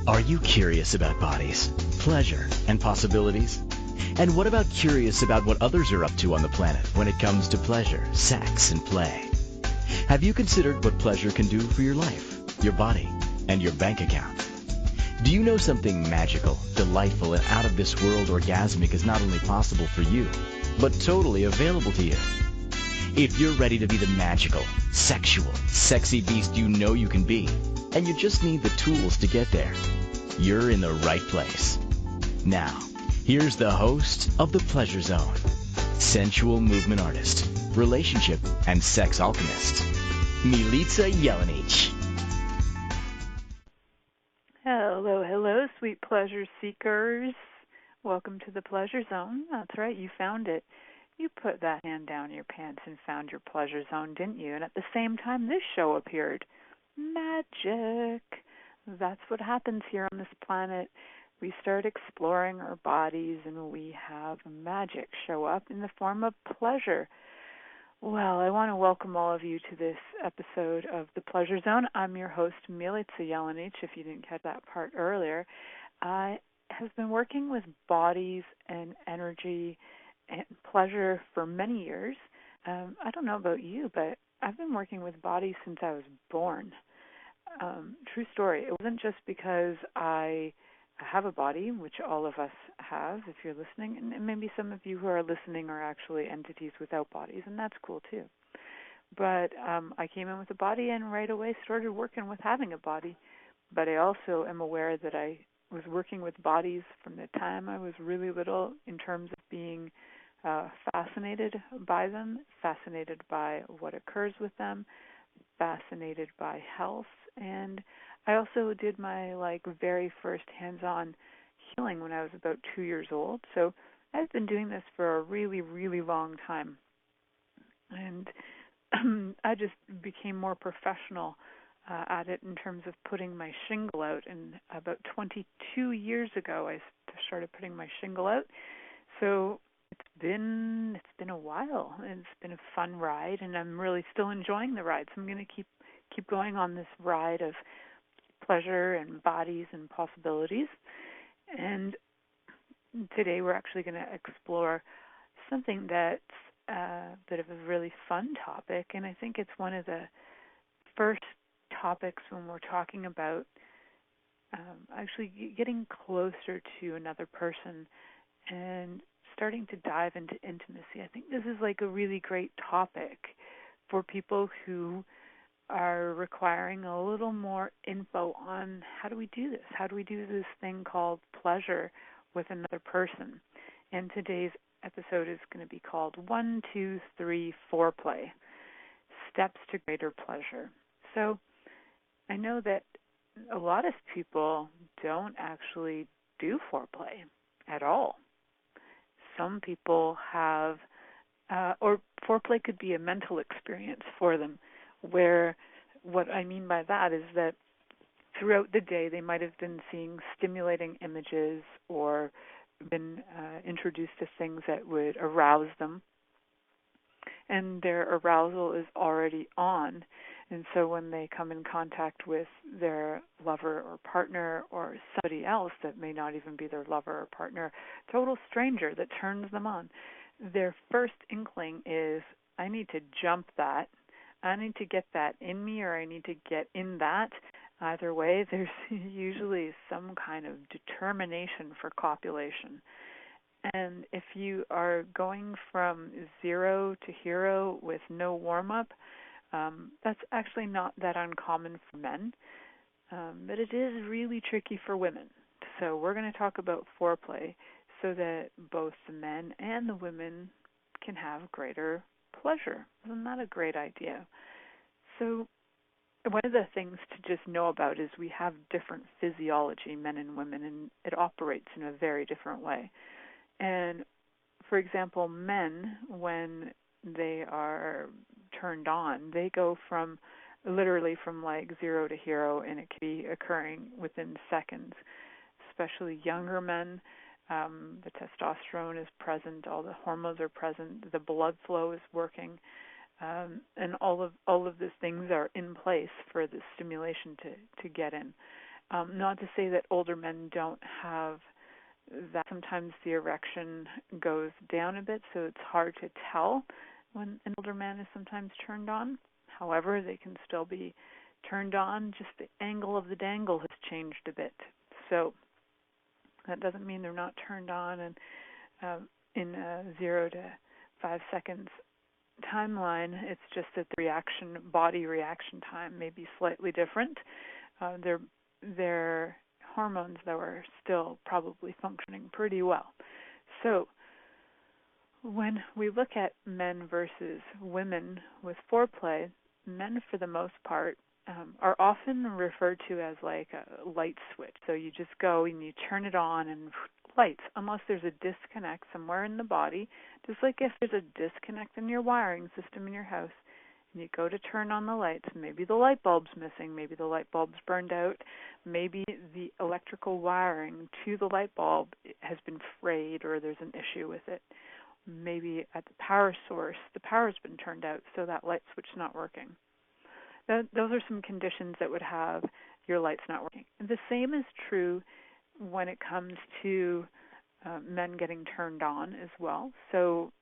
Are you curious about bodies, pleasure, and possibilities? And what about curious about what others are up to on the planet when it comes to pleasure, sex, and play? Have you considered what pleasure can do for your life, your body, and your bank account? Do you know something magical, delightful, and out-of-this-world orgasmic is not only possible for you, but totally available to you? If you're ready to be the magical, sexual, sexy beast you know you can be, and you just need the tools to get there, you're in the right place. Now, here's the host of The Pleasure Zone, sensual movement artist, relationship and sex alchemist, Milica Jelenic. Hello, sweet pleasure seekers. Welcome to The Pleasure Zone. That's right, you found it. You put that hand down your pants and found your pleasure zone, didn't you? And at the same time, this show appeared. Magic. That's what happens here on this planet. We start exploring our bodies and we have magic show up in the form of pleasure. Well, I want to welcome all of you to this episode of The Pleasure Zone. I'm your host, Milica Jelenic, if you didn't catch that part earlier. I have been working with bodies and energy and pleasure for many years. I don't know about you, but I've been working with bodies since I was born. True story. It wasn't just because I have a body, which all of us have, if you're listening, and maybe some of you who are listening are actually entities without bodies, and that's cool too. But I came in with a body and right away started working with having a body. But I also am aware that I was working with bodies from the time I was really little in terms of being fascinated by them, fascinated by what occurs with them, fascinated by health, and I also did my very first hands-on healing when I was about 2 years old. So I've been doing this for a really, really long time, and I just became more professional at it in terms of putting my shingle out. And about 22 years ago, I started putting my shingle out. So it's been a while, and it's been a fun ride, and I'm really still enjoying the ride. So I'm going to keep going on this ride of pleasure and bodies and possibilities. And today we're actually going to explore something that's a bit of a really fun topic, and I think it's one of the first topics when we're talking about actually getting closer to another person and starting to dive into intimacy. I think this is a really great topic for people who are requiring a little more info on how do we do this? How do we do this thing called pleasure with another person? And today's episode is going to be called 1, 2, 3, Foreplay, Steps to Greater Pleasure. So I know that a lot of people don't actually do foreplay at all. Some people have, or foreplay could be a mental experience for them, where what I mean by that is that throughout the day they might have been seeing stimulating images or been introduced to things that would arouse them, and their arousal is already on. And so when they come in contact with their lover or partner or somebody else that may not even be their lover or partner, total stranger that turns them on, their first inkling is, I need to jump that. I need to get that in me, or I need to get in that. Either way, there's usually some kind of determination for copulation. And if you are going from 0 to hero with no warm-up, that's actually not that uncommon for men, but it is really tricky for women. So we're going to talk about foreplay so that both the men and the women can have greater pleasure. Isn't that a great idea? So one of the things to just know about is we have different physiology, men and women, and it operates in a very different way. And for example, men, when they are turned on, they go from literally from 0 to hero, and it can be occurring within seconds. Especially younger men, the testosterone is present, all the hormones are present, the blood flow is working, and all of these things are in place for the stimulation to get in. Not to say that older men don't have that. Sometimes the erection goes down a bit, so it's hard to tell when an older man is sometimes turned on. However, they can still be turned on, just the angle of the dangle has changed a bit. So that doesn't mean they're not turned on, and in a 0 to 5 seconds timeline, it's just that the body reaction time may be slightly different. Their hormones, though, are still probably functioning pretty well. So when we look at men versus women with foreplay, men, for the most part, are often referred to as like a light switch. So you just go and you turn it on and lights, unless there's a disconnect somewhere in the body. Just like if there's a disconnect in your wiring system in your house, and you go to turn on the lights, maybe the light bulb's missing, maybe the light bulb's burned out, maybe the electrical wiring to the light bulb has been frayed or there's an issue with it. Maybe at the power source, the power's been turned out, so that light switch is not working. Those are some conditions that would have your lights not working. And the same is true when it comes to men getting turned on as well. So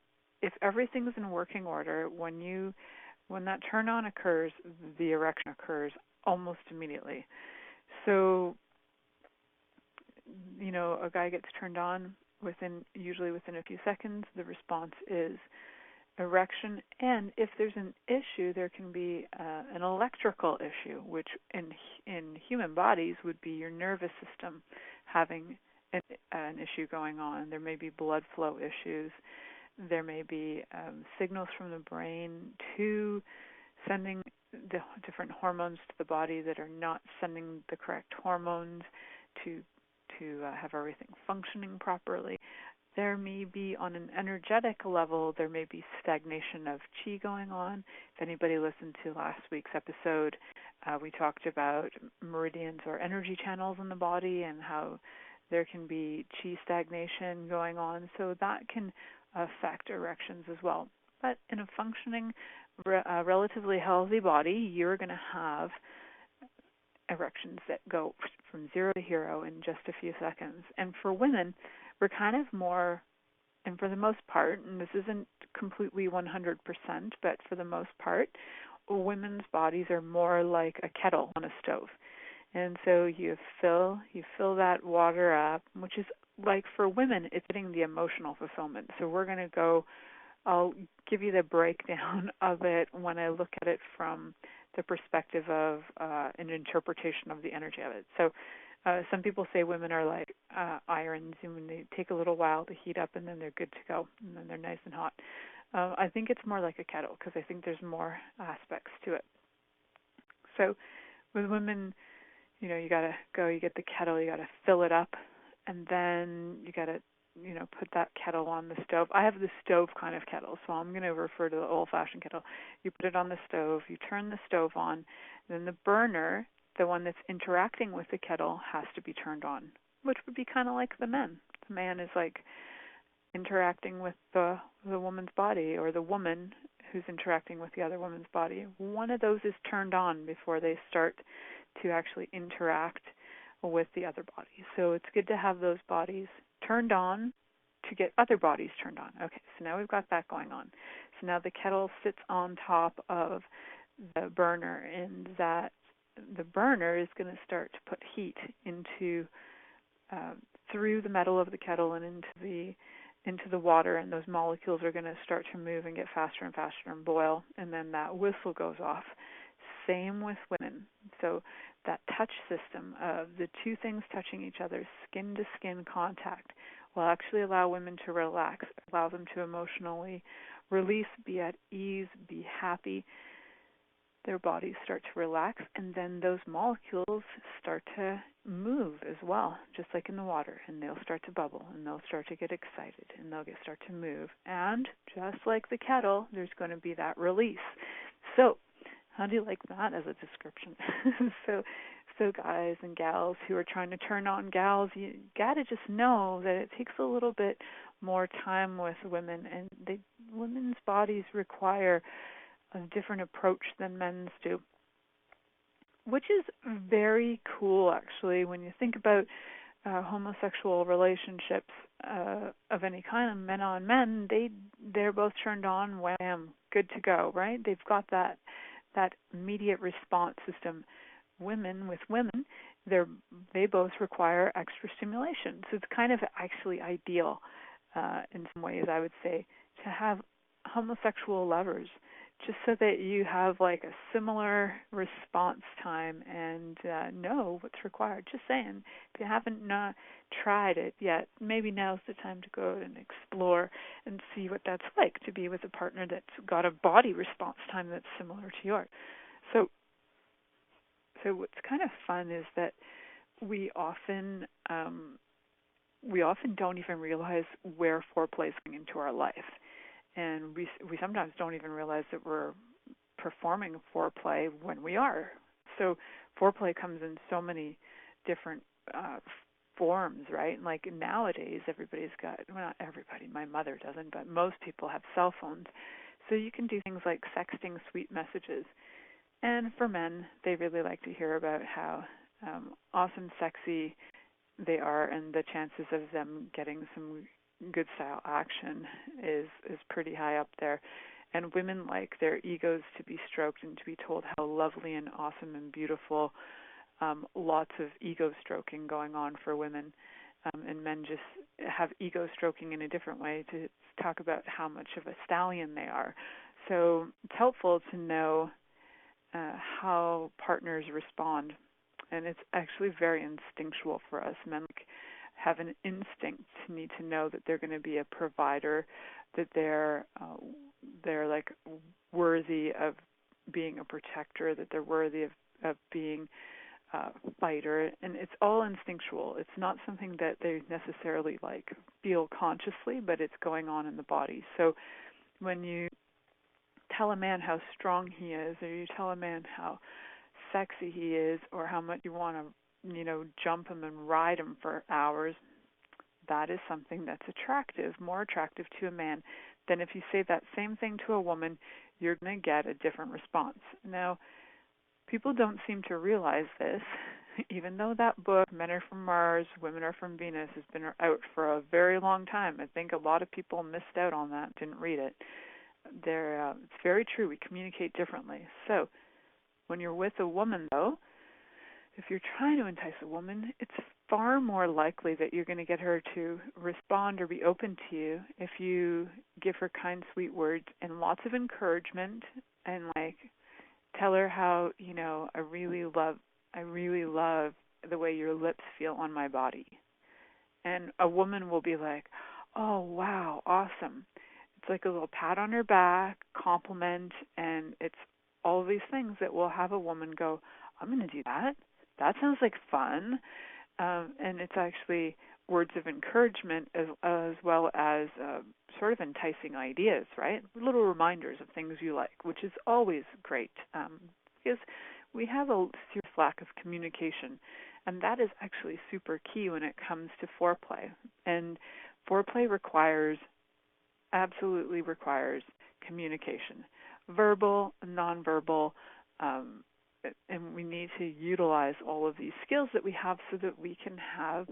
if everything's in working order, when that turn on occurs, the erection occurs almost immediately. So, a guy gets turned on usually within a few seconds. The response is erection, and if there's an issue, there can be an electrical issue, which in human bodies would be your nervous system having an issue going on. There may be blood flow issues. There may be signals from the brain to sending the different hormones to the body that are not sending the correct hormones to have everything functioning properly. There may be, on an energetic level, there may be stagnation of chi going on. If anybody listened to last week's episode, we talked about meridians or energy channels in the body and how there can be chi stagnation going on. So that can affect erections as well. But in a functioning, relatively healthy body, you're going to have erections that go from 0 to hero in just a few seconds. And for women, we're kind of more, and for the most part, and this isn't completely 100%, but for the most part, women's bodies are more like a kettle on a stove. And so you fill that water up, which is like, for women, it's getting the emotional fulfillment. So we're going to go, I'll give you the breakdown of it when I look at it from the perspective of an interpretation of the energy of it. So some people say women are like irons, and when they take a little while to heat up, and then they're good to go, and then they're nice and hot. I think it's more like a kettle, because I think there's more aspects to it. So with women, you got to go, you get the kettle, you got to fill it up, and then you got to, put that kettle on the stove. I have the stove kind of kettle, so I'm going to refer to the old-fashioned kettle. You put it on the stove, you turn the stove on, and then the burner, the one that's interacting with the kettle, has to be turned on, which would be kind of like the men. The man is like interacting with the woman's body, or the woman who's interacting with the other woman's body. One of those is turned on before they start to actually interact with the other body. So it's good to have those bodies turned on to get other bodies turned on. Okay, so now we've got that going on. So now the kettle sits on top of the burner, and that the burner is going to start to put heat into through the metal of the kettle and into the water, and those molecules are going to start to move and get faster and faster and boil, and then that whistle goes off. Same with women. So that touch system of the two things touching each other, skin-to-skin contact, will actually allow women to relax, allow them to emotionally release, be at ease, be happy. Their bodies start to relax, and then those molecules start to move as well, just like in the water, and they'll start to bubble, and they'll start to get excited, and they'll start to move. And just like the kettle, there's going to be that release. So how do you like that as a description? So guys and gals who are trying to turn on gals, you got to just know that it takes a little bit more time with women, and women's bodies require a different approach than men's do. which is very cool, actually, when you think about homosexual relationships of any kind, men on men, they're both turned on, wham, good to go, right? They've got that immediate response system. Women with women, they both require extra stimulation. So it's kind of actually ideal in some ways, I would say, to have homosexual lovers, just so that you have like a similar response time and know what's required. Just saying, if you haven't tried it yet, maybe now's the time to go and explore and see what that's like to be with a partner that's got a body response time that's similar to yours. So what's kind of fun is that we often don't even realize where foreplay is going into our life. And we sometimes don't even realize that we're performing foreplay when we are. So foreplay comes in so many different forms, right? Like nowadays, everybody's got, well, not everybody, my mother doesn't, but most people have cell phones. So you can do things like sexting sweet messages. And for men, they really like to hear about how awesome, sexy they are, and the chances of them getting some good style action is pretty high up there. And women like their egos to be stroked and to be told how lovely and awesome and beautiful. Lots of ego stroking going on for women. And men just have ego stroking in a different way to talk about how much of a stallion they are. So it's helpful to know how partners respond. And it's actually very instinctual for us. Men have an instinct to need to know that they're going to be a provider, that they're like worthy of being a protector, that they're worthy of being a fighter, and it's all instinctual. It's not something that they necessarily like feel consciously, but it's going on in the body. So when you tell a man how strong he is, or you tell a man how sexy he is, or how much you want to jump him and ride him for hours, that is something that's attractive, more attractive to a man than if you say that same thing to a woman. You're going to get a different response. Now, people don't seem to realize this, even though that book, Men Are From Mars, Women Are From Venus, has been out for a very long time. I think a lot of people missed out on that, didn't read it. It's very true. We communicate differently. So when you're with a woman, though, if you're trying to entice a woman, it's far more likely that you're going to get her to respond or be open to you if you give her kind, sweet words and lots of encouragement, and like tell her how, I really love the way your lips feel on my body. And a woman will be like, oh, wow, awesome. It's like a little pat on her back, compliment, and it's all these things that will have a woman go, I'm going to do that. That sounds like fun. And it's actually words of encouragement as well as sort of enticing ideas, right? Little reminders of things you like, which is always great because we have a serious lack of communication, and that is actually super key when it comes to foreplay. And foreplay absolutely requires communication, verbal, nonverbal, and we need to utilize all of these skills that we have so that we can have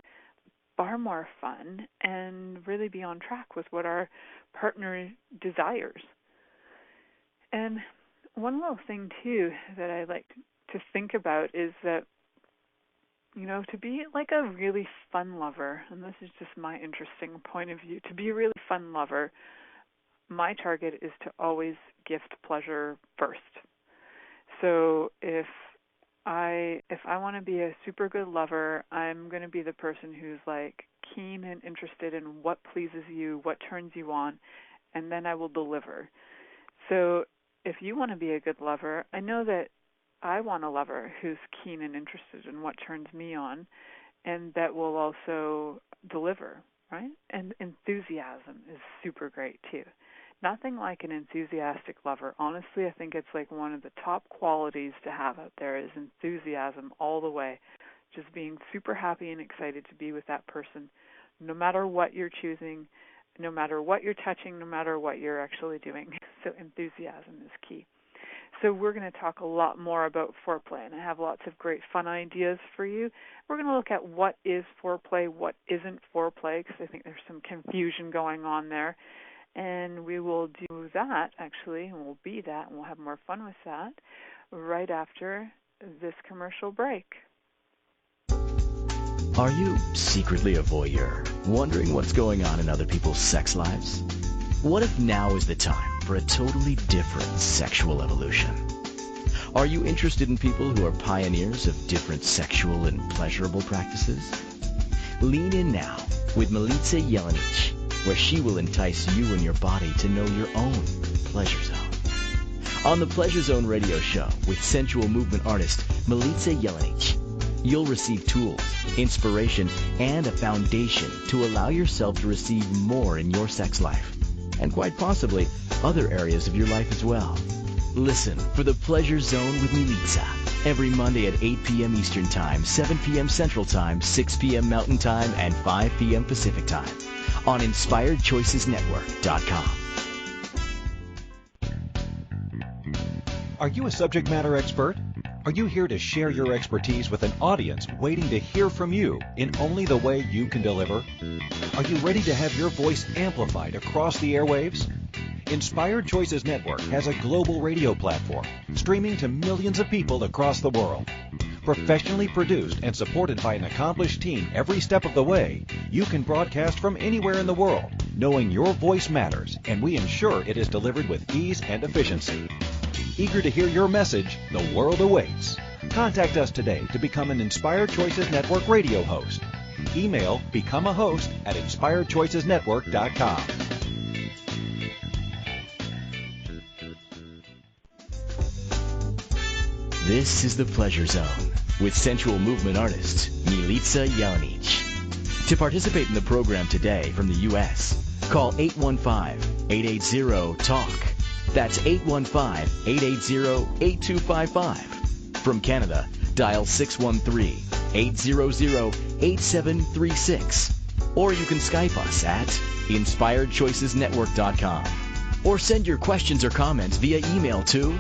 far more fun and really be on track with what our partner desires. And one little thing, too, that I like to think about is that, to be like a really fun lover, and this is just my interesting point of view, to be a really fun lover, my target is to always gift pleasure first. So if I want to be a super good lover, I'm going to be the person who's like keen and interested in what pleases you, what turns you on, and then I will deliver. So if you want to be a good lover, I know that I want a lover who's keen and interested in what turns me on, and that will also deliver, right? And enthusiasm is super great too. Nothing like an enthusiastic lover. Honestly, I think it's like one of the top qualities to have out there is enthusiasm all the way. Just being super happy and excited to be with that person, no matter what you're choosing, no matter what you're touching, no matter what you're actually doing. So enthusiasm is key. So we're going to talk a lot more about foreplay, and I have lots of great fun ideas for you. We're going to look at what is foreplay, what isn't foreplay, because I think there's some confusion going on there. And we will do that, actually, and we'll be that, and we'll have more fun with that right after this commercial break. Are you secretly a voyeur, wondering what's going on in other people's sex lives? What if now is the time for a totally different sexual evolution? Are you interested in people who are pioneers of different sexual and pleasurable practices? Lean in now with Milica Jelenic, where she will entice you and your body to know your own pleasure zone. On the Pleasure Zone radio show with sensual movement artist Milica Jelenic, you'll receive tools, inspiration, and a foundation to allow yourself to receive more in your sex life, and quite possibly other areas of your life as well. Listen for the Pleasure Zone with Milica every Monday at 8 p.m. Eastern Time, 7 p.m. Central Time, 6 p.m. Mountain Time, and 5 p.m. Pacific Time on InspiredChoicesNetwork.com. Are you a subject matter expert? Are you here to share your expertise with an audience waiting to hear from you in only the way you can deliver? Are you ready to have your voice amplified across the airwaves? Inspired Choices Network has a global radio platform streaming to millions of people across the world. Professionally produced and supported by an accomplished team every step of the way, you can broadcast from anywhere in the world, knowing your voice matters, and we ensure it is delivered with ease and efficiency. Eager to hear your message, the world awaits. Contact us today to become an Inspired Choices Network radio host. Email becomeahost@inspiredchoicesnetwork.com. This is the Pleasure Zone with sensual movement artist Milica Jelenic. To participate in the program today from the U.S., call 815-880-TALK. That's 815-880-8255. From Canada, dial 613-800-8736. Or you can Skype us at InspiredChoicesNetwork.com. Or send your questions or comments via email to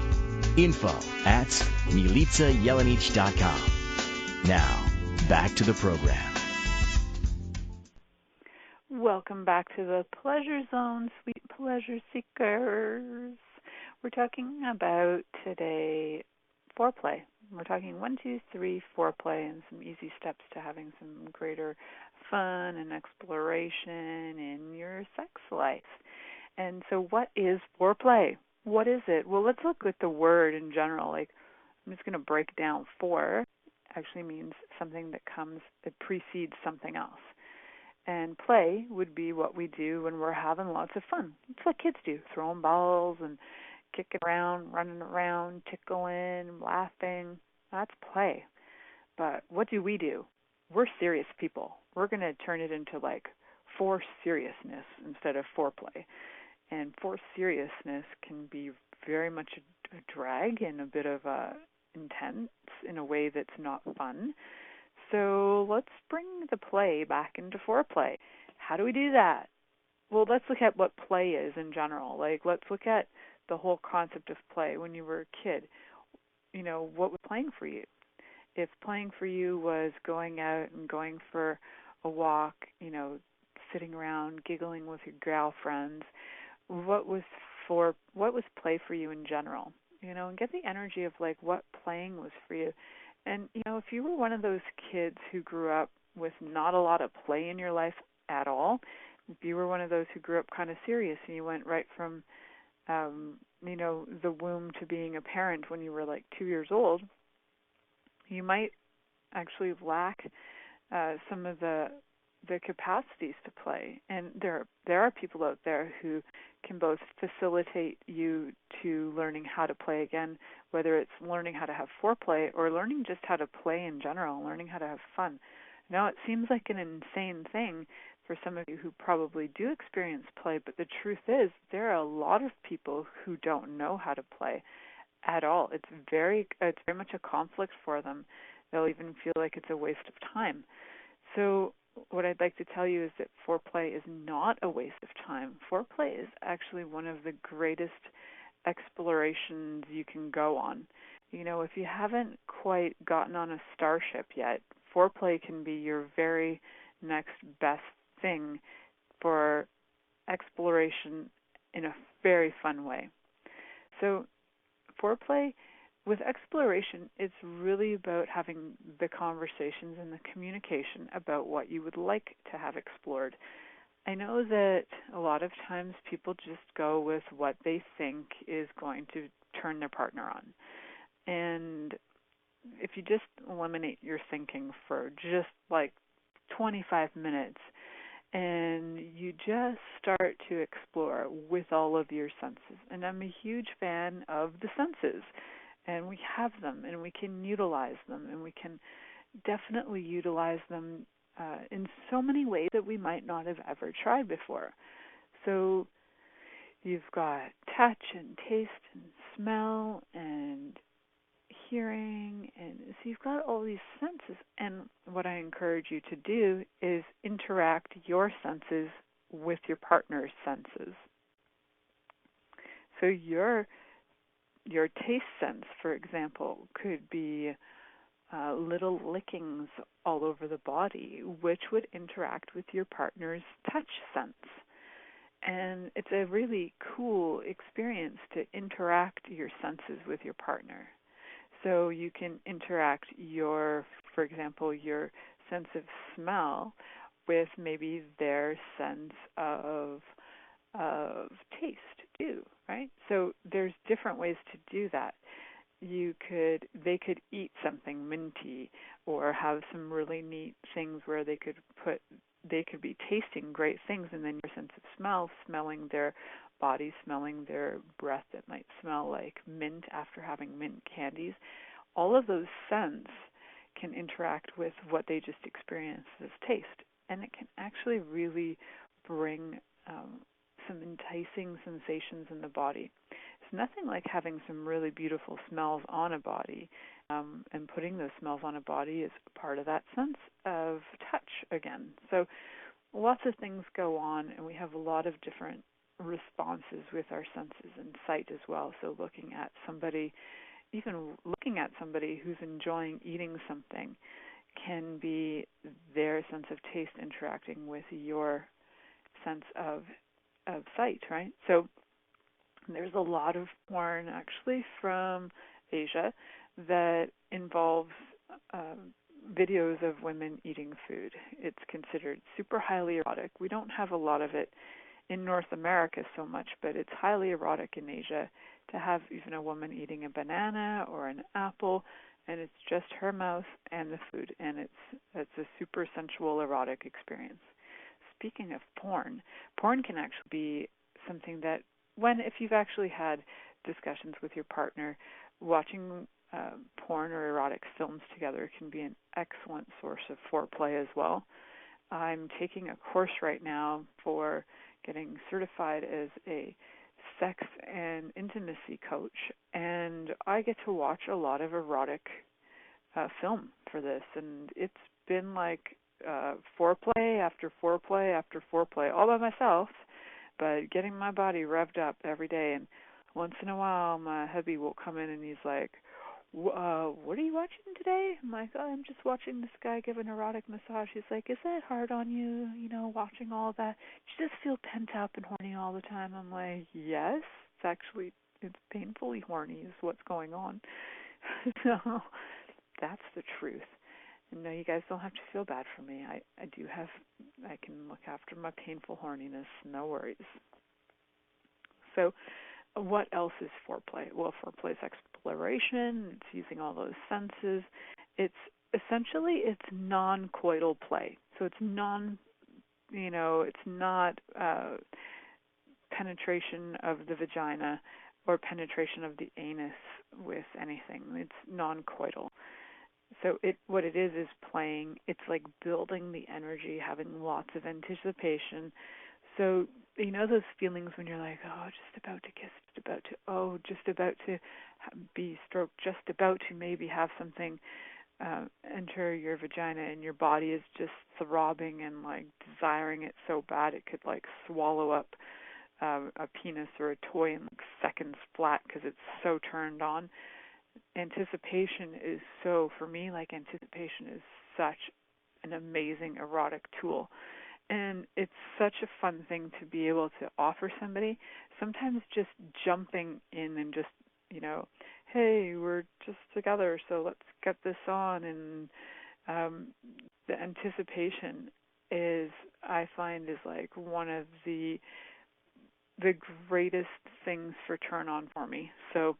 info@MilicaJelenic.com. Now, back to the program. Welcome back to the Pleasure Zone, sweet pleasure seekers. We're talking about today foreplay. We're talking 1, 2, 3 foreplay and some easy steps to having some greater fun and exploration in your sex life. And so what is foreplay? What is it? Well, let's look at the word in general. Like, I'm just going to break down. For actually means something that precedes something else. And play would be what we do when we're having lots of fun. It's what kids do, throwing balls and kicking around, running around, tickling, laughing. That's play. But what do? We're serious people. We're going to turn it into like forced seriousness instead of foreplay. And forced seriousness can be very much a drag and a bit of a intense in a way that's not fun. So let's bring the play back into foreplay. How do we do that? Well, let's look at what play is in general. Like, let's look at the whole concept of play. When you were a kid, what was playing for you? If playing for you was going out and going for a walk, sitting around giggling with your girlfriends, what was play for you in general? And get the energy of like what playing was for you. And, if you were one of those kids who grew up with not a lot of play in your life at all, if you were one of those who grew up kind of serious and you went right from, the womb to being a parent when you were like 2 years old, you might actually lack some of the capacities to play. And there are people out there who can both facilitate you to learning how to play again, whether it's learning how to have foreplay or learning just how to play in general, learning how to have fun. Now, it seems like an insane thing for some of you who probably do experience play, but the truth is there are a lot of people who don't know how to play at all. It's very much a conflict for them. They'll even feel like it's a waste of time. So what I'd like to tell you is that foreplay is not a waste of time. Foreplay is actually one of the greatest explorations you can go on. You know, if you haven't quite gotten on a starship yet, foreplay can be your very next best thing for exploration in a very fun way. So foreplay, with exploration, it's really about having the conversations and the communication about what you would like to have explored. I know that a lot of times people just go with what they think is going to turn their partner on. And if you just eliminate your thinking for just like 25 minutes and you just start to explore with all of your senses. And I'm a huge fan of the senses, and we have them, and we can utilize them, and we can definitely utilize them in so many ways that we might not have ever tried before. So you've got touch and taste and smell and hearing, and so you've got all these senses. And what I encourage you to do is interact your senses with your partner's senses. So your taste sense, for example, could be little lickings all over the body, which would interact with your partner's touch sense. And it's a really cool experience to interact your senses with your partner. So you can interact for example, your sense of smell with maybe their sense of taste too, right? So there's different ways to do that. They could eat something minty or have some really neat things where they could be tasting great things, and then your sense of smell, smelling their body, smelling their breath that might smell like mint after having mint candies. All of those scents can interact with what they just experienced as taste, and it can actually really bring some enticing sensations in the body. It's nothing like having some really beautiful smells on a body, and putting those smells on a body is part of that sense of touch again. So lots of things go on, and we have a lot of different responses with our senses and sight as well. So looking at somebody who's enjoying eating something can be their sense of taste interacting with your sense of sight, right? So there's a lot of porn actually from Asia that involves videos of women eating food. It's considered super highly erotic. We don't have a lot of it in North America so much, but it's highly erotic in Asia to have even a woman eating a banana or an apple, and it's just her mouth and the food, and it's a super sensual erotic experience. Speaking of porn can actually be something that if you've actually had discussions with your partner, watching porn or erotic films together can be an excellent source of foreplay as well. I'm taking a course right now for getting certified as a sex and intimacy coach, and I get to watch a lot of erotic film for this, and it's been like foreplay after foreplay after foreplay all by myself, but getting my body revved up every day. And once in a while my hubby will come in and he's like, what are you watching today? I'm like, I'm just watching this guy give an erotic massage. He's like, is that hard on you, watching all that? Do you just feel pent up and horny all the time? I'm like, yes, it's painfully horny is what's going on. So that's the truth. And no, you guys don't have to feel bad for me. I can look after my painful horniness, no worries. So what else is foreplay? Well, foreplay is exploration. It's using all those senses. It's non-coital play. So it's not penetration of the vagina or penetration of the anus with anything. It's non-coital. So what it is playing. It's like building the energy, having lots of anticipation. So those feelings when you're like, just about to kiss, just about to be stroked, just about to maybe have something enter your vagina, and your body is just throbbing and like desiring it so bad it could like swallow up a penis or a toy in like seconds flat because it's so turned on. Anticipation is so, for me, like anticipation is such an amazing erotic tool. And it's such a fun thing to be able to offer somebody. Sometimes just jumping in and just, hey, we're just together, so let's get this on. And the anticipation is, I find, is like one of the greatest things for turn on for me. So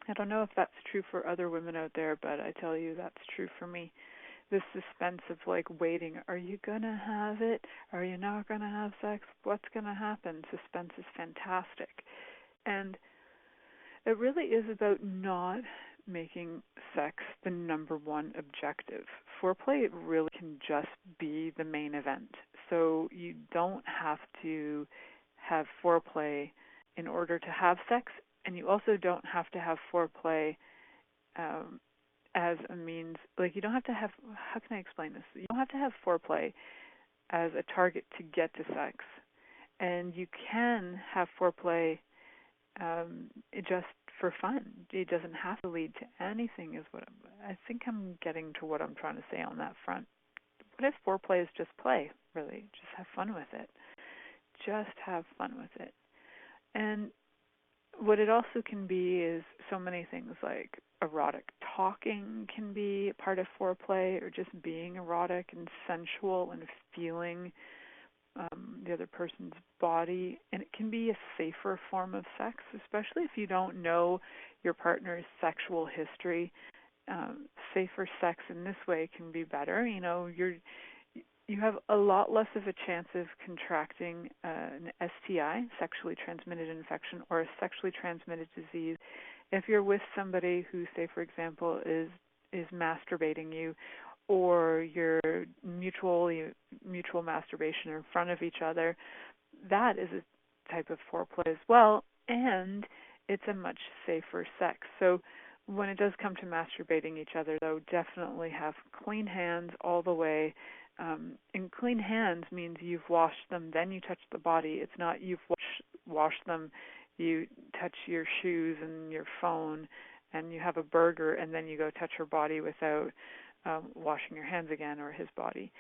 I don't know if that's true for other women out there, but I tell you that's true for me. The suspense of like waiting. Are you going to have it? Are you not going to have sex? What's going to happen? Suspense is fantastic. And it really is about not making sex the number one objective. Foreplay, it really can just be the main event. So you don't have to have foreplay in order to have sex, and you also don't have to have foreplay as a means, like you don't have to have, how can I explain this? You don't have to have foreplay as a target to get to sex. And you can have foreplay just for fun. It doesn't have to lead to anything, is what I think I'm getting to what I'm trying to say on that front. What if foreplay is just play, really? Just have fun with it. Just have fun with it. And what it also can be is so many things, like erotic talking can be a part of foreplay, or just being erotic and sensual and feeling the other person's body. And it can be a safer form of sex, especially if you don't know your partner's sexual history. Safer sex in this way can be better. You have a lot less of a chance of contracting an STI, sexually transmitted infection, or a sexually transmitted disease if you're with somebody who, say, for example, is masturbating you, or you're mutual masturbation in front of each other. That is a type of foreplay as well, and it's a much safer sex. So when it does come to masturbating each other, though, definitely have clean hands all the way. And clean hands means you've washed them, then you touch the body. It's not you've washed them, you touch your shoes and your phone, and you have a burger, and then you go touch her body without washing your hands again, or his body.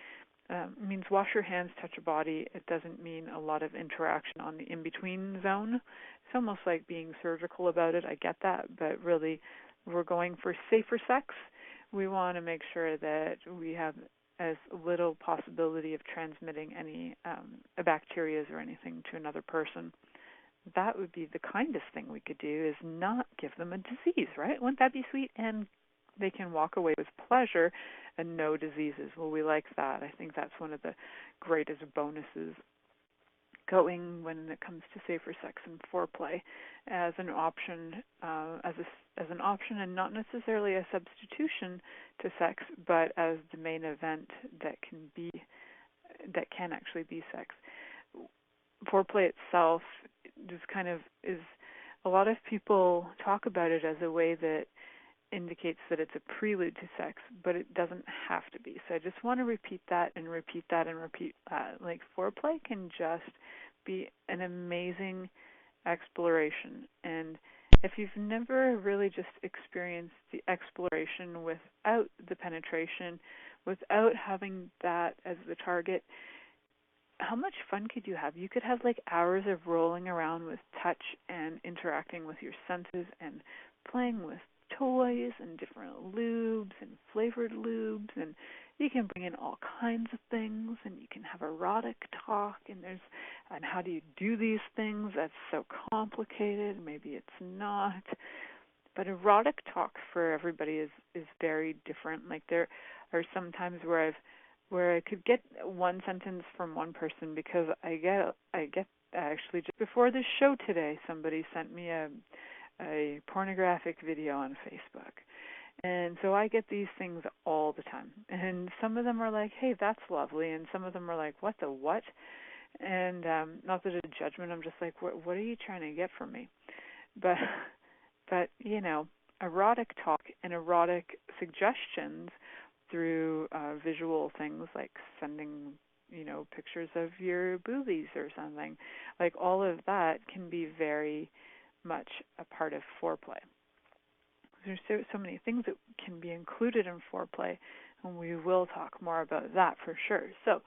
It means wash your hands, touch your body. It doesn't mean a lot of interaction on the in-between zone. It's almost like being surgical about it. I get that, but really, we're going for safer sex. We want to make sure that we have as little possibility of transmitting any bacteria or anything to another person. That would be the kindest thing we could do, is not give them a disease, right? Wouldn't that be sweet? And they can walk away with pleasure and no diseases. Well, we like that. I think that's one of the greatest bonuses going when it comes to safer sex and foreplay as an option, as an option, and not necessarily a substitution to sex, but as the main event that can actually be sex. Foreplay itself just kind of is, a lot of people talk about it as a way that indicates that it's a prelude to sex, but it doesn't have to be. So I just want to repeat that and repeat that and repeat that. Like, foreplay can just be an amazing exploration. And if you've never really just experienced the exploration without the penetration, without having that as the target, how much fun could you have? You could have like hours of rolling around with touch and interacting with your senses and playing with toys and different lubes and flavored lubes, and you can bring in all kinds of things, and you can have erotic talk, and how do you do these things? That's so complicated. Maybe it's not. But erotic talk for everybody is very different. Like, there are some times where I could get one sentence from one person, because I get actually just before this show today, somebody sent me a pornographic video on Facebook. And so I get these things all the time. And some of them are like, hey, that's lovely. And some of them are like, what the what? And not that it's a judgment. I'm just like, what are you trying to get from me? But erotic talk and erotic suggestions through visual things, like sending pictures of your boobies or something. Like all of that can be very much a part of foreplay. There's so many things that can be included in foreplay, and we will talk more about that for sure. So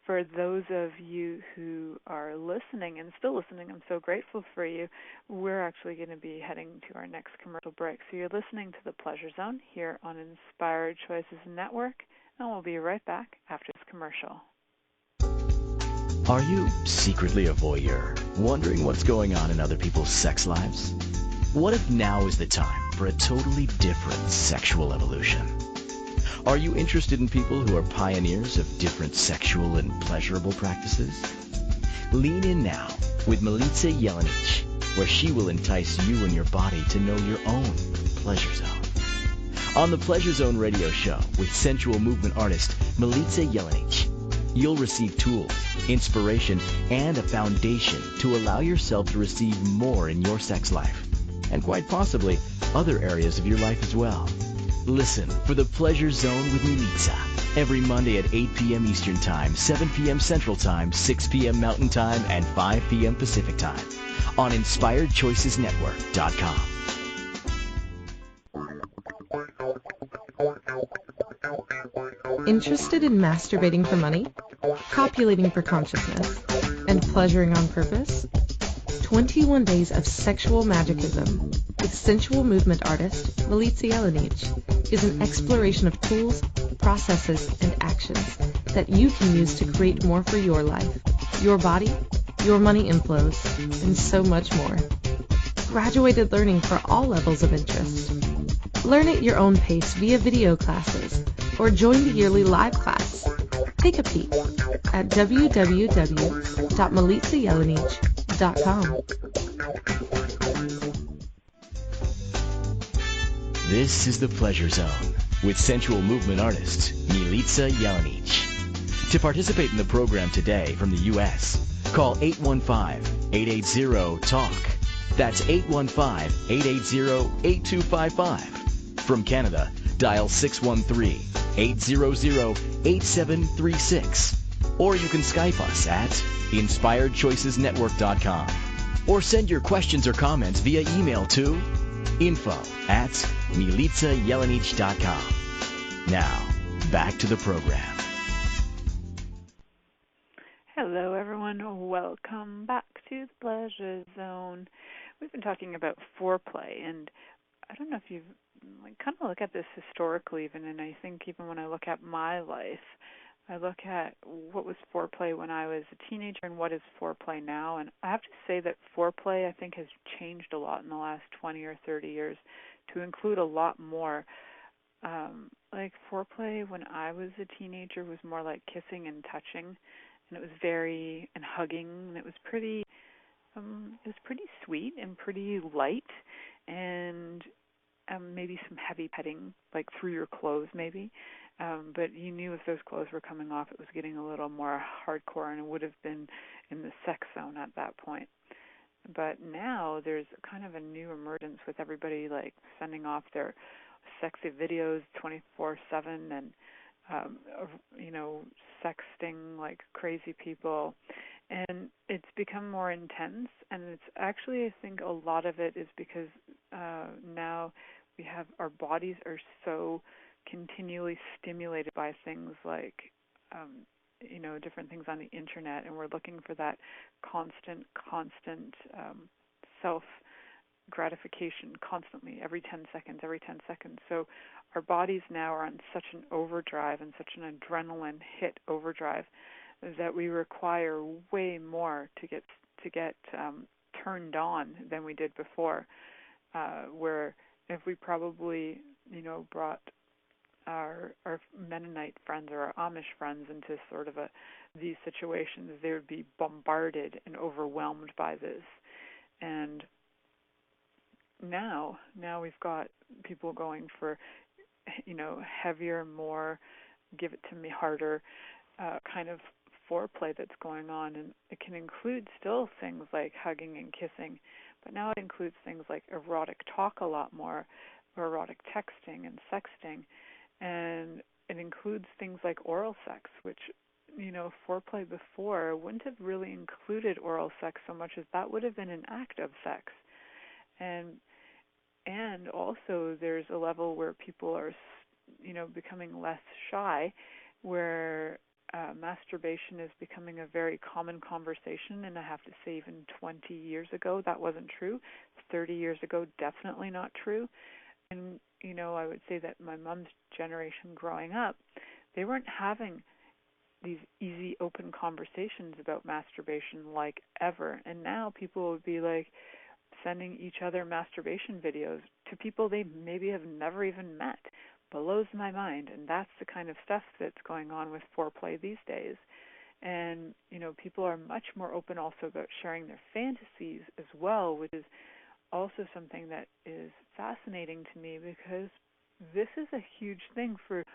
for those of you who are listening and still listening, I'm so grateful for you. We're actually going to be heading to our next commercial break. So you're listening to The Pleasure Zone here on Inspired Choices Network, and we'll be right back after this commercial. Are you secretly a voyeur, wondering what's going on in other people's sex lives? What if now is the time for a totally different sexual evolution? Are you interested in people who are pioneers of different sexual and pleasurable practices? Lean in now with Milica Jelenic, where she will entice you and your body to know your own pleasure zone. On the Pleasure Zone radio show with sensual movement artist Milica Jelenic, you'll receive tools, inspiration, and a foundation to allow yourself to receive more in your sex life, and quite possibly other areas of your life as well. Listen for The Pleasure Zone with Milica every Monday at 8 p.m. Eastern Time, 7 p.m. Central Time, 6 p.m. Mountain Time, and 5 p.m. Pacific Time on InspiredChoicesNetwork.com. Interested in masturbating for money, copulating for consciousness, and pleasuring on purpose? 21 Days of Sexual Magicism with sensual movement artist Milica Jelenic is an exploration of tools, processes, and actions that you can use to create more for your life, your body, your money inflows, and so much more. Graduated learning for all levels of interest. Learn at your own pace via video classes or join the yearly live class. Take a peek at www.milicajelenic.com. This is The Pleasure Zone with sensual movement artist Milica Jelenic. To participate in the program today from the U.S., call 815-880-TALK. That's 815-880-8255. From Canada, dial 613-800-8736. Or you can Skype us at InspiredChoicesNetwork.com. Or send your questions or comments via email to info@MilicaJelenic.com. Now, back to the program. Hello, everyone. Welcome back to the Pleasure Zone. We've been talking about foreplay, and I don't know if you've kind of look at this historically even, and I think even when I look at my life, I look at what was foreplay when I was a teenager and what is foreplay now. And I have to say that foreplay, I think, has changed a lot in the last 20 or 30 years to include a lot more. Like foreplay when I was a teenager was more like kissing and touching, and it was and hugging, and it was pretty sweet and pretty light, and maybe some heavy petting, like through your clothes maybe. But you knew if those clothes were coming off, it was getting a little more hardcore, and it would have been in the sex zone at that point. But now there's kind of a new emergence with everybody like sending off their sexy videos 24/7 and sexting like crazy people, and it's become more intense. And it's actually, I think, a lot of it is because now we have our bodies are so continually stimulated by things like different things on the internet, and we're looking for that constant self gratification constantly, every 10 seconds. So our bodies now are on such an overdrive and such an adrenaline hit overdrive that we require way more to get turned on than we did before, where if we probably brought our Mennonite friends or our Amish friends into sort of these situations, they would be bombarded and overwhelmed by this. And now we've got people going for heavier, more give it to me harder kind of foreplay that's going on, and it can include still things like hugging and kissing, but now it includes things like erotic talk a lot more, or erotic texting and sexting, and it includes things like oral sex, which foreplay before wouldn't have really included oral sex so much as that would have been an act of sex. And also there's a level where people are, becoming less shy, where masturbation is becoming a very common conversation. And I have to say, even 20 years ago, that wasn't true. 30 years ago, definitely not true. And, I would say that my mom's generation growing up, they weren't having these easy, open conversations about masturbation like ever. And now people would be like sending each other masturbation videos to people they maybe have never even met. Blows my mind. And that's the kind of stuff that's going on with foreplay these days. And, people are much more open also about sharing their fantasies as well, which is also something that is fascinating to me, because this is a huge thing for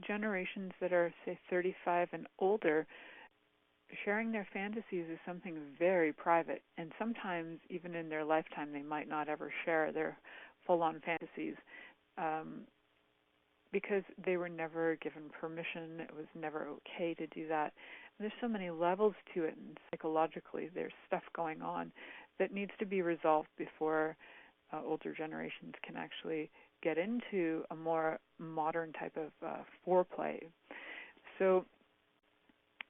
generations that are, say, 35 and older. Sharing their fantasies is something very private, and sometimes even in their lifetime they might not ever share their full-on fantasies because they were never given permission. It was never okay to do that. And there's so many levels to it, and psychologically there's stuff going on that needs to be resolved before older generations can actually get into a more modern type of foreplay. So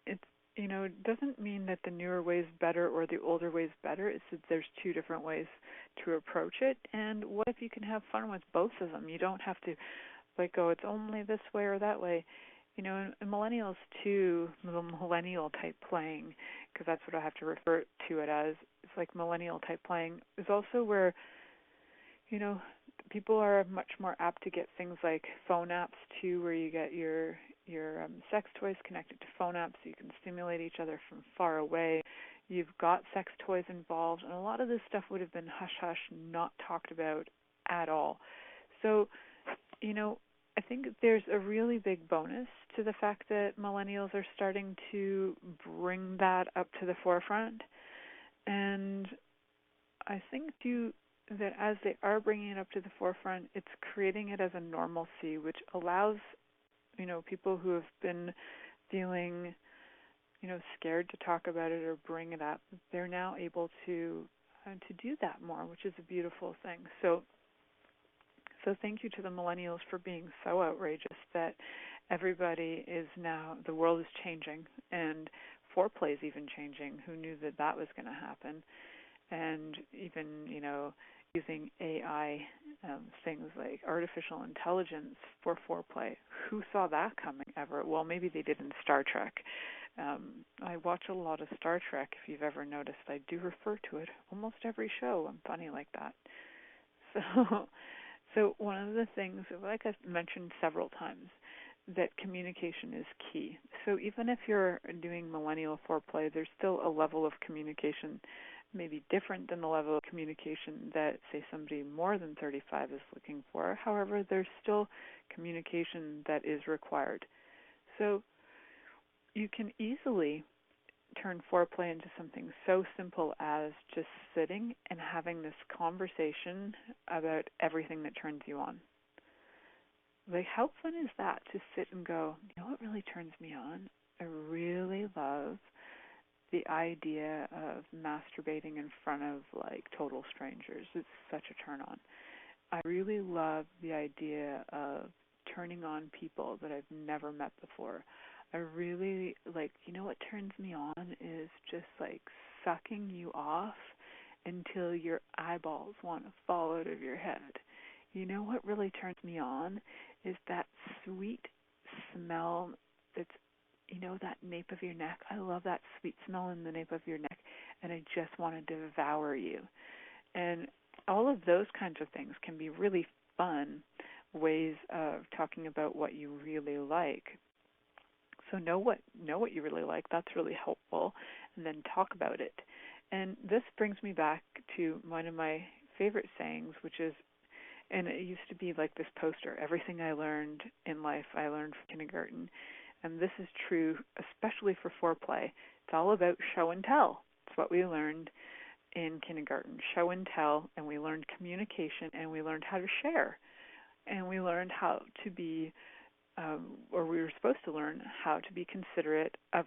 it doesn't mean that the newer way is better or the older way is better. It's that there's two different ways to approach it. And what if you can have fun with both of them? You don't have to it's only this way or that way. And millennials too, the millennial type playing, because that's what I have to refer to it as. It's like millennial type playing is also where, people are much more apt to get things like phone apps too, where you get your sex toys connected to phone apps so you can stimulate each other from far away. You've got sex toys involved, and a lot of this stuff would have been hush-hush, not talked about at all. So, I think there's a really big bonus to the fact that millennials are starting to bring that up to the forefront. And I think too that as they are bringing it up to the forefront, it's creating it as a normalcy, which allows, people who have been feeling, scared to talk about it or bring it up, they're now able to do that more, which is a beautiful thing. So thank you to the millennials for being so outrageous that everybody is now, the world is changing, and foreplay is even changing. Who knew that was going to happen? And even, using AI, things like artificial intelligence for foreplay. Who saw that coming ever? Well, maybe they did in Star Trek. I watch a lot of Star Trek. If you've ever noticed, I do refer to it almost every show. I'm funny like that. So one of the things, like I've mentioned several times, that communication is key. So even if you're doing millennial foreplay, there's still a level of communication maybe different than the level of communication that, say, somebody more than 35 is looking for. However, there's still communication that is required. So you can easily turn foreplay into something so simple as just sitting and having this conversation about everything that turns you on. Like, how fun is that to sit and go, what really turns me on? I really love the idea of masturbating in front of, total strangers. It's such a turn on. I really love the idea of turning on people that I've never met before. I really, what turns me on is just, sucking you off until your eyeballs want to fall out of your head. What really turns me on is that sweet smell that's, that nape of your neck. I love that sweet smell in the nape of your neck, and I just want to devour you. And all of those kinds of things can be really fun ways of talking about what you really like. So know what you really like. That's really helpful, and then talk about it. And this brings me back to one of my favorite sayings, which is, and it used to be like this poster, everything I learned in life, I learned from kindergarten. And this is true, especially for foreplay. It's all about show and tell. It's what we learned in kindergarten, show and tell, and we learned communication, and we learned how to share, and we learned how to be or we were supposed to learn how to be considerate of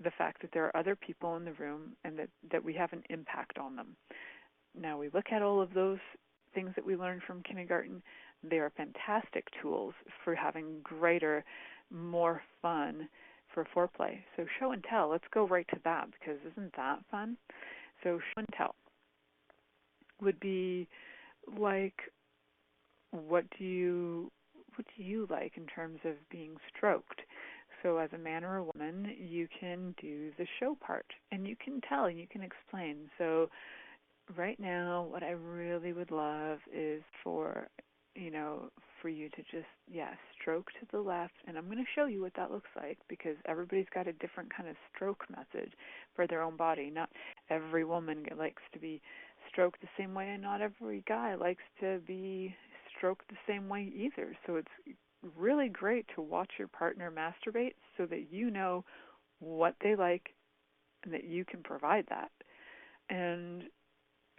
the fact that there are other people in the room and that we have an impact on them. Now, we look at all of those things that we learned from kindergarten. They are fantastic tools for having greater, more fun for foreplay. So show and tell, let's go right to that, because isn't that fun? So show and tell would be like, what do you like in terms of being stroked? So as a man or a woman, you can do the show part, and you can tell, and you can explain. So right now, what I really would love is for you to just, stroke to the left, and I'm going to show you what that looks like, because everybody's got a different kind of stroke method for their own body. Not every woman likes to be stroked the same way, and not every guy likes to be stroked the same way either. So it's really great to watch your partner masturbate so that you know what they like and that you can provide that. And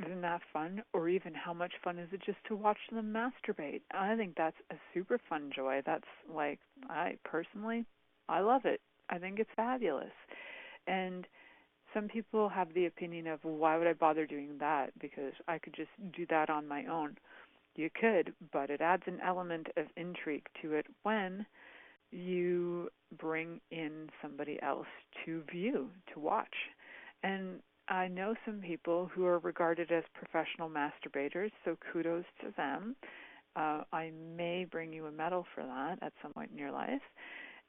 isn't that fun? Or even how much fun is it just to watch them masturbate? I think that's a super fun joy. That's like, I love it. I think it's fabulous. And some people have the opinion of, why would I bother doing that? Because I could just do that on my own. You could, but it adds an element of intrigue to it when you bring in somebody else to view, to watch. And I know some people who are regarded as professional masturbators, so kudos to them. I may bring you a medal for that at some point in your life,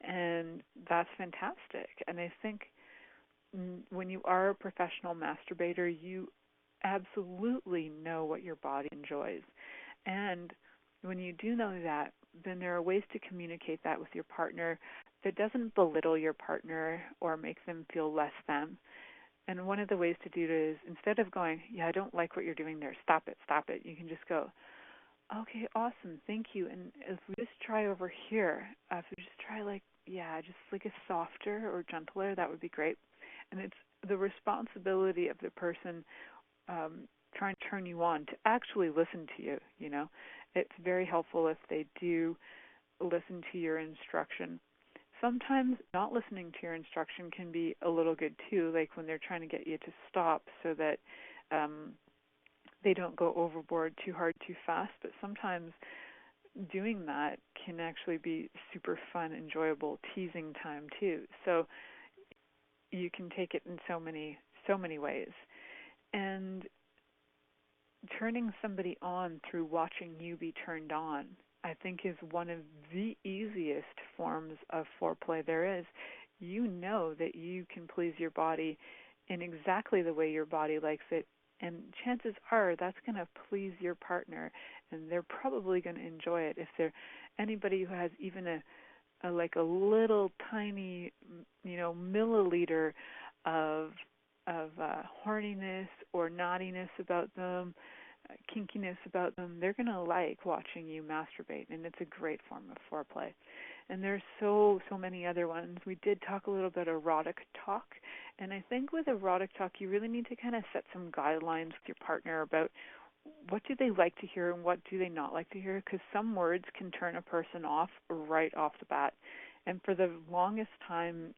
and that's fantastic. And I think when you are a professional masturbator, you absolutely know what your body enjoys. And when you do know that, then there are ways to communicate that with your partner that doesn't belittle your partner or make them feel less than. And one of the ways to do it is, instead of going, I don't like what you're doing there, stop it, you can just go, okay, awesome, thank you. And if we just try over here, if we just try just like a softer or gentler, that would be great. And it's the responsibility of the person trying to turn you on to actually listen to you, It's very helpful if they do listen to your instruction. Sometimes not listening to your instruction can be a little good too, like when they're trying to get you to stop so that they don't go overboard too hard too fast. But sometimes doing that can actually be super fun, enjoyable teasing time too. So you can take it in so many ways. And turning somebody on through watching you be turned on, I think, is one of the easiest forms of foreplay there is. You know that you can please your body in exactly the way your body likes it, and chances are that's going to please your partner, and they're probably going to enjoy it. If they're anybody who has even a little tiny, milliliter of horniness or naughtiness about them, kinkiness about them, they're going to like watching you masturbate, and it's a great form of foreplay. And there's so many other ones. We did talk a little bit erotic talk, and I think with erotic talk, you really need to kind of set some guidelines with your partner about what do they like to hear and what do they not like to hear, because some words can turn a person off right off the bat. And for the longest time,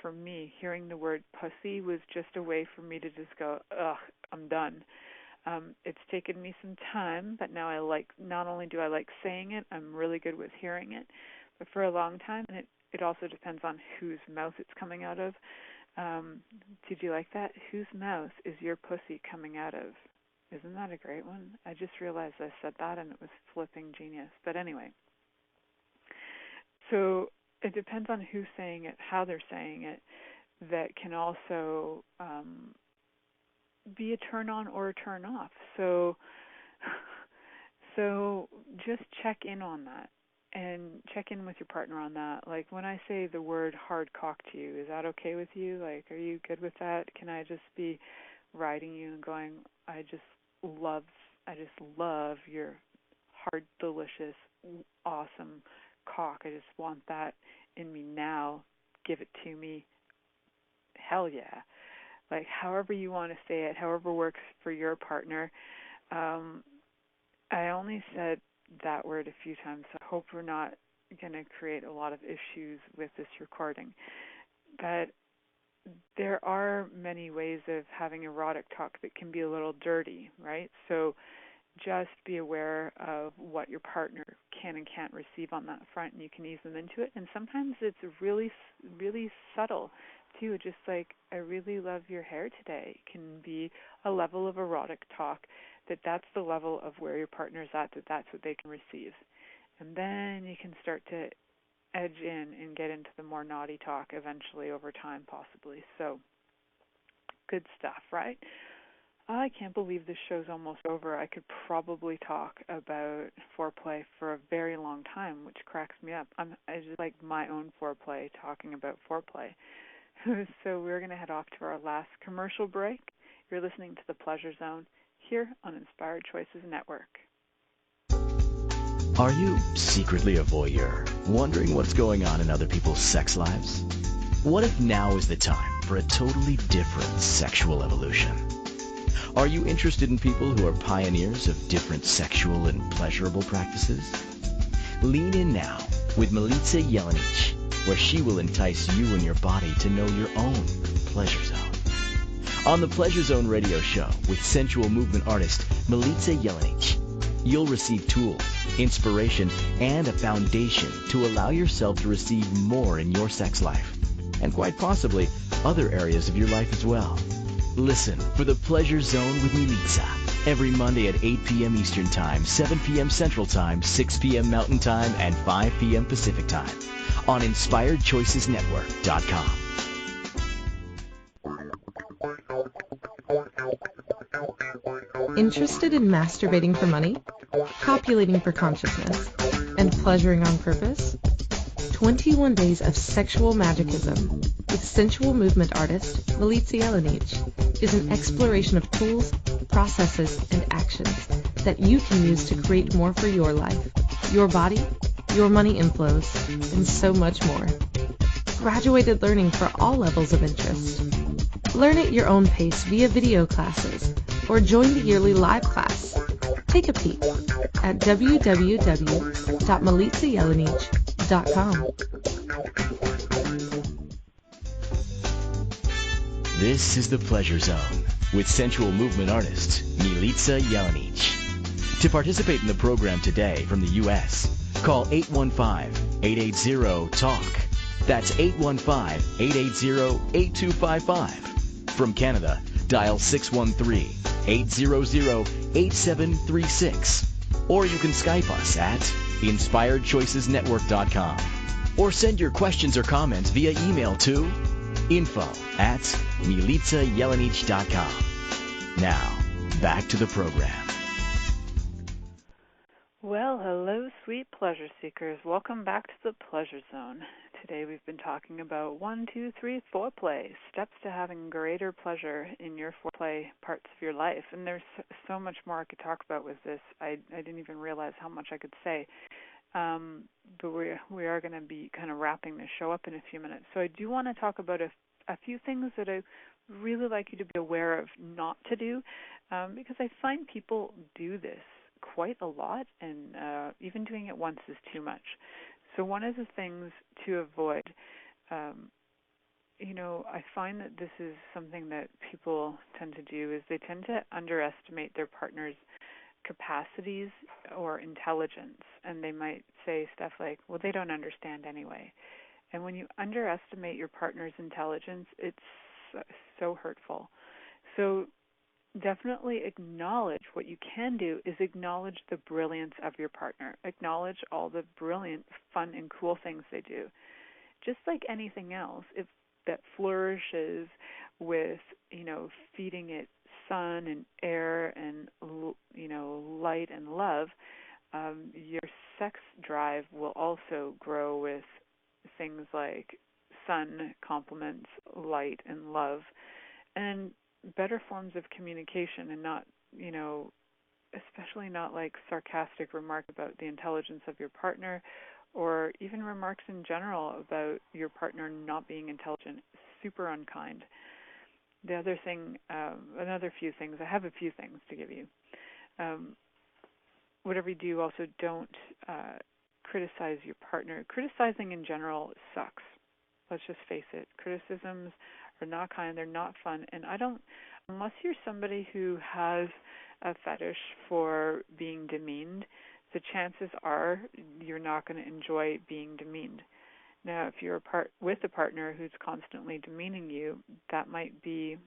for me, hearing the word pussy was just a way for me to just go, ugh, I'm done. It's taken me some time, but now not only do I like saying it, I'm really good with hearing it. But for a long time, and it also depends on whose mouth it's coming out of. Did you like that? Whose mouth is your pussy coming out of? Isn't that a great one? I just realized I said that, and it was flipping genius. But anyway, so it depends on who's saying it, how they're saying it, that can also be a turn on or a turn off. So just check in on that and check in with your partner on that. Like when I say the word hard cock to you, is that okay with you? Like, are you good with that? Can I just be riding you and going, I just love your hard, delicious, awesome cock. I just want that in me now. Give it to me. Hell yeah. Like, however you want to say it, however works for your partner. I only said that word a few times, so I hope we're not going to create a lot of issues with this recording. But there are many ways of having erotic talk that can be a little dirty, right? So just be aware of what your partner can and can't receive on that front, and you can ease them into it. And sometimes it's really, really subtle, too. Just like, I really love your hair today, can be a level of erotic talk that's the level of where your partner's at, that's what they can receive. And then you can start to edge in and get into the more naughty talk eventually over time, possibly. So, good stuff, right? I can't believe this show's almost over. I could probably talk about foreplay for a very long time, which cracks me up. I just like my own foreplay, talking about foreplay. So we're going to head off to our last commercial break. You're listening to The Pleasure Zone here on Inspired Choices Network. Are you secretly a voyeur, wondering what's going on in other people's sex lives? What if now is the time for a totally different sexual evolution? Are you interested in people who are pioneers of different sexual and pleasurable practices? Lean in now with Milica Jelenic, where she will entice you and your body to know your own pleasure zone. On the Pleasure Zone radio show with sensual movement artist Milica Jelenic, you'll receive tools, inspiration, and a foundation to allow yourself to receive more in your sex life, and quite possibly other areas of your life as well. Listen for The Pleasure Zone with Milica every Monday at 8 p.m. Eastern Time, 7 p.m. Central Time, 6 p.m. Mountain Time, and 5 p.m. Pacific Time on InspiredChoicesNetwork.com. Interested in masturbating for money, copulating for consciousness, and pleasuring on purpose? 21 Days of Sexual Magicism with sensual movement artist Milica Jelenic is an exploration of tools, processes, and actions that you can use to create more for your life, your body, your money inflows, and so much more. Graduated learning for all levels of interest. Learn at your own pace via video classes or join the yearly live class. Take a peek at www.milicajelenic.com. This is The Pleasure Zone with sensual movement artist Milica Jelenic. To participate in the program today from the U.S., call 815-880-TALK. That's 815-880-8255. From Canada, dial 613-800-8736. Or you can Skype us at InspiredChoicesNetwork.com. Or send your questions or comments via email to info@MilicaJelenic.com. Now, back to the program. Well, hello, sweet pleasure seekers. Welcome back to the Pleasure Zone. Today we've been talking about 1, 2, 3, foreplay, steps to having greater pleasure in your foreplay parts of your life. And there's so much more I could talk about with this. I didn't even realize how much I could say. But we are going to be kind of wrapping the show up in a few minutes. So I do want to talk about a few things that I really like you to be aware of not to do, because I find people do this quite a lot, and even doing it once is too much. So one of the things to avoid, I find that this is something that people tend to do, is they tend to underestimate their partner's capacities or intelligence, and they might say stuff like, well, they don't understand anyway. And when you underestimate your partner's intelligence, it's so hurtful. So definitely acknowledge what you can do is acknowledge the brilliance of your partner. Acknowledge all the brilliant, fun, and cool things they do. Just like anything else, if that flourishes with, feeding it sun and air and, light and love, your sex drive will also grow with things like sun, compliments, light, and love, and better forms of communication, and not, especially not like sarcastic remark about the intelligence of your partner, or even remarks in general about your partner not being intelligent. Super unkind. The other thing, another few things, I have a few things to give you. Whatever you do, also don't criticize your partner. Criticizing in general sucks. Let's just face it. Criticisms are not kind. They're not fun. And unless you're somebody who has a fetish for being demeaned, the chances are you're not going to enjoy being demeaned. Now, if you're with a partner who's constantly demeaning you, that might be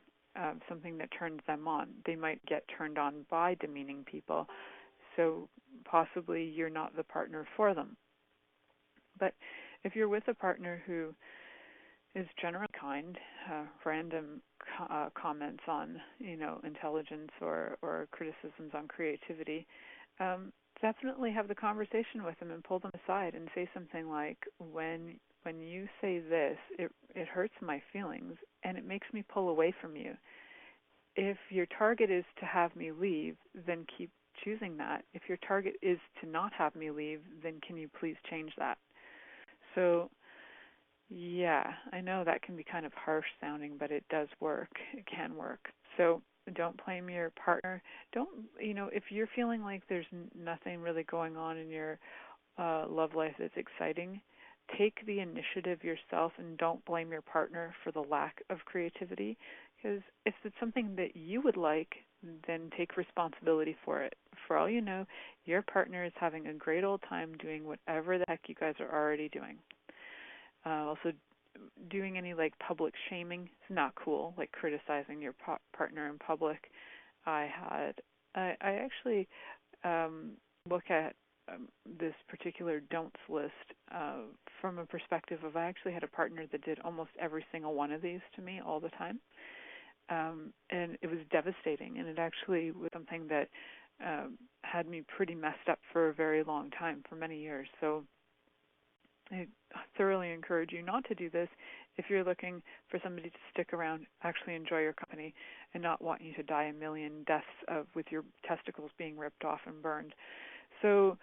something that turns them on. They might get turned on by demeaning people, so possibly you're not the partner for them. But if you're with a partner who is generally kind, random comments on, intelligence or criticisms on creativity, definitely have the conversation with them and pull them aside and say something like, when you say this, it hurts my feelings and it makes me pull away from you. If your target is to have me leave, then keep choosing that. If your target is to not have me leave, then can you please change that? So, yeah, I know that can be kind of harsh sounding, but it does work. It can work. So don't blame your partner. If you're feeling like there's nothing really going on in your love life that's exciting, take the initiative yourself and don't blame your partner for the lack of creativity. Because if it's something that you would like, then take responsibility for it. For all you know, your partner is having a great old time doing whatever the heck you guys are already doing. Also, doing any public shaming is not cool, like criticizing your partner in public. I actually look at this particular don'ts list from a perspective of, I actually had a partner that did almost every single one of these to me all the time. And it was devastating, and it actually was something that had me pretty messed up for a very long time, for many years. So I thoroughly encourage you not to do this if you're looking for somebody to stick around, actually enjoy your company, and not want you to die a million deaths with your testicles being ripped off and burned. So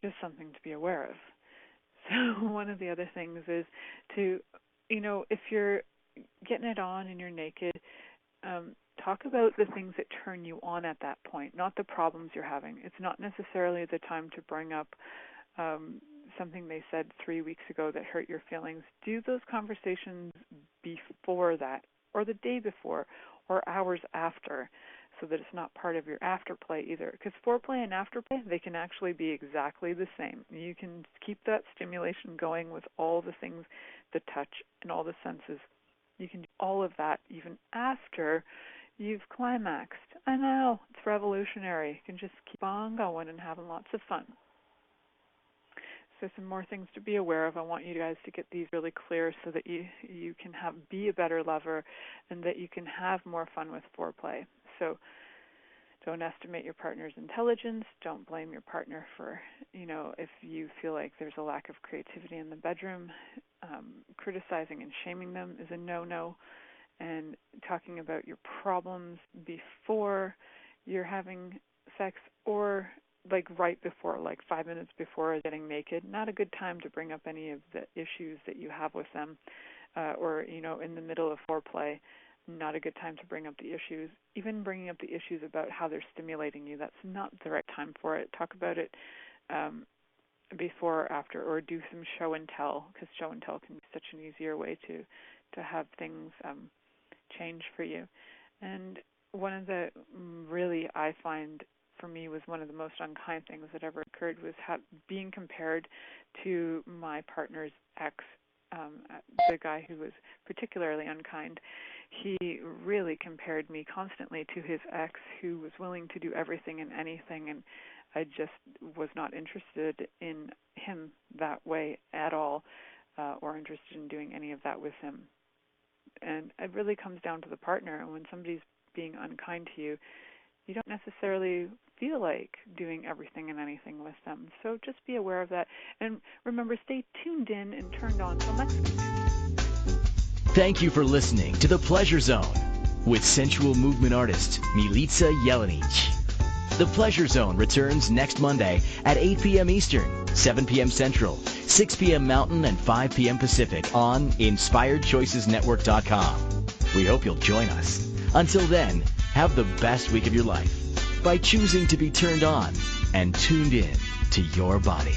just something to be aware of. So one of the other things is to, if you're getting it on and you're naked, talk about the things that turn you on at that point, not the problems you're having. It's not necessarily the time to bring up something they said 3 weeks ago that hurt your feelings. Do those conversations before that, or the day before, or hours after, so that it's not part of your afterplay either. Because foreplay and afterplay, they can actually be exactly the same. You can keep that stimulation going with all the things, the touch and all the senses. You can do all of that even after you've climaxed. I know, it's revolutionary. You can just keep on going and having lots of fun. So some more things to be aware of. I want you guys to get these really clear so that you can be a better lover and that you can have more fun with foreplay. So don't estimate your partner's intelligence. Don't blame your partner for, if you feel like there's a lack of creativity in the bedroom. Criticizing and shaming them is a no-no. And talking about your problems before you're having sex, or right before, 5 minutes before getting naked, not a good time to bring up any of the issues that you have with them, or, in the middle of foreplay, not a good time to bring up the issues. Even bringing up the issues about how they're stimulating you, that's not the right time for it. Talk about it before or after, or do some show and tell, because show and tell can be such an easier way to have things change for you. And one of the really, I find, for me, was one of the most unkind things that ever occurred was being compared to my partner's ex, the guy who was particularly unkind. He really compared me constantly to his ex, who was willing to do everything and anything, and I just was not interested in him that way at all, or interested in doing any of that with him. And it really comes down to the partner, and when somebody's being unkind to you, you don't necessarily feel like doing everything and anything with them. So just be aware of that. And remember, stay tuned in and turned on till next week. Thank you for listening to The Pleasure Zone with sensual movement artist Milica Jelenic. The Pleasure Zone returns next Monday at 8 p.m. Eastern, 7 p.m. Central, 6 p.m. Mountain, and 5 p.m. Pacific on InspiredChoicesNetwork.com. We hope you'll join us. Until then, have the best week of your life by choosing to be turned on and tuned in to your body.